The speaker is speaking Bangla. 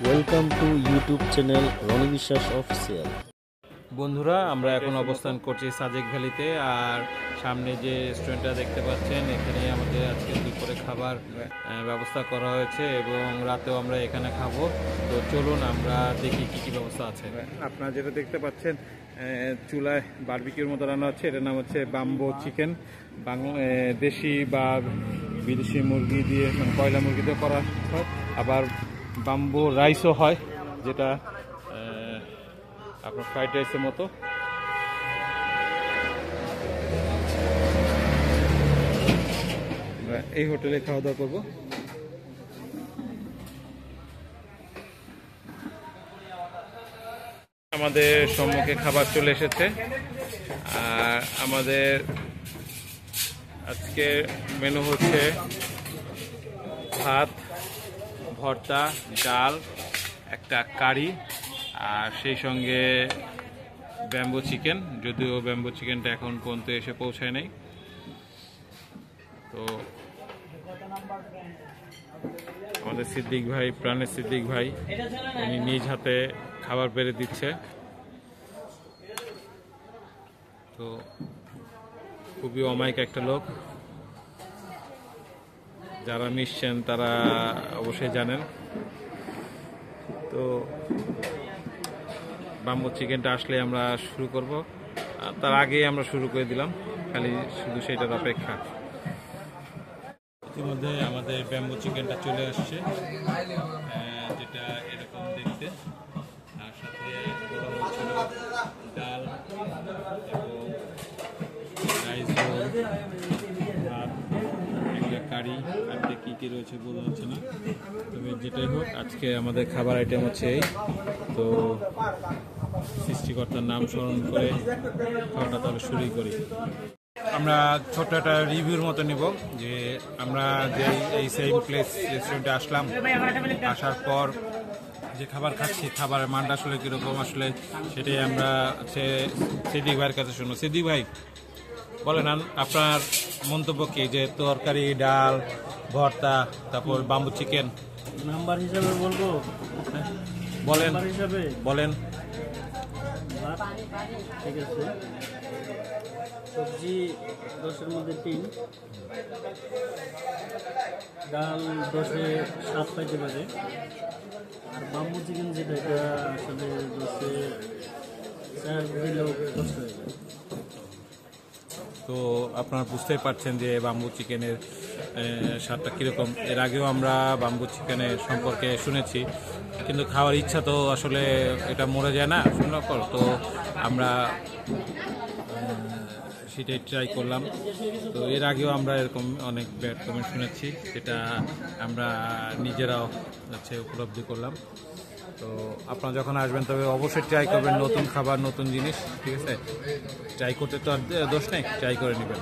Welcome to YouTube channel Roni Biswas official. বন্ধুরা, আমরা এখন অবস্থান করছি সাজেক ভ্যালিতে। আর সামনে যে রেস্টুরেন্টটা দেখতে পাচ্ছেন, এখানে আমাদের আজকে দুপুরে খাবার ব্যবস্থা করা হয়েছে এবং রাতেও আমরা এখানে খাবো। তো চলুন আমরা দেখি কি কি ব্যবস্থা আছে। আপনারা যেটা দেখতে পাচ্ছেন, চুলায় বারবিকিউর মতো রান্না হচ্ছে। এটার নাম হচ্ছে বাম্বো চিকেন। দেশি বা বিদেশি মুরগি দিয়ে, মানে কয়লা মুরগি দিয়ে করা হয়। আবার বাম্বো রাইসও হয়, যেটা আপনার ফ্রাইড রাইসের মতো। এই হোটেলে খাওয়া দাওয়া করবো। আমাদের সম্মুখে খাবার চলে এসেছে। আর আমাদের আজকে মেনু হচ্ছে ভাত, ভর্তা, ডাল, একটা কারি, আর সেই সঙ্গে ব্যাম্বো চিকেন। যদিও ব্যাম্বো চিকেনটা এখন পর্যন্ত এসে পৌঁছায় নাই। তো আমাদের সিদ্দিক ভাই, প্রাণের সিদ্দিক ভাই, উনি নিজ হাতে খাবার পেরে দিচ্ছে। তো খুবই অমায়িক একটা লোক। যারা মিশছেন তারা অবশ্যই জানেন। তো বাম্বো চিকেনটা আসলে আমরা শুরু করব, তার আগেই আমরা শুরু করে দিলাম, খালি শুধু সেটার অপেক্ষা। ইতিমধ্যে আমাদের ব্যাম্বো চিকেনটা চলে আসছে, যেটা এরকম দেখতে। আর সাথে হচ্ছিল ডাল এবং রাইস রোল, ভাত, একটা কারি, আর কী কী রয়েছে বোঝা যাচ্ছে না। তবে যেটাই হোক, আজকে আমাদের খাবার আইটেম হচ্ছে এই। তো সৃষ্টিকর্তার নাম স্মরণ করে খাওয়াটা তবে শুরুই করি। আমরা ছোট্ট একটা রিভিউর মতো নিব যে আমরা যে এই সেম প্লেস রেস্টুরেন্টে আসলাম, আসার পর যে খাবার খাচ্ছি, খাবারের মানটা আসলে কীরকম, আসলে সেটাই আমরা সিদ্দিক ভাইয়ের কাছে শুনবো। সিদ্দিক ভাই, বলেন আপনার মন্তব্য কি, যে তরকারি, ডাল, ভর্তা, তারপর বাম্বু চিকেন নাম্বার হিসাবে বলবো, বলেন হিসাবে বলেন। ঠিক আছে, সবজি 10-এর মধ্যে 3, ডাল 10-এ 7 পাইতে পারে। আর বাম্বু চিকেন যেটা, এটা আসলে 10-এ 4 দিলেও কষ্ট হয়ে যায়। তো আপনারা বুঝতেই পারছেন যে বাম্বু চিকেনের স্বাদটা কীরকম। এর আগেও আমরা বাম্বু চিকেনের সম্পর্কে শুনেছি, কিন্তু খাওয়ার ইচ্ছা তো আসলে এটা মরে যায় না শোনার পর। তো আমরা সেটাই ট্রাই করলাম। তো এর আগেও আমরা এরকম অনেক ব্যাড কমেন্ট শুনেছি, যেটা আমরা নিজেরাও উপলব্ধি করলাম। তো আপনারা যখন আসবেন তবে অবশ্যই ট্রাই করবেন নতুন খাবার, নতুন জিনিস। ঠিক আছে, ট্রাই করতে তো আর দোষ নেই, ট্রাই করে নেবেন।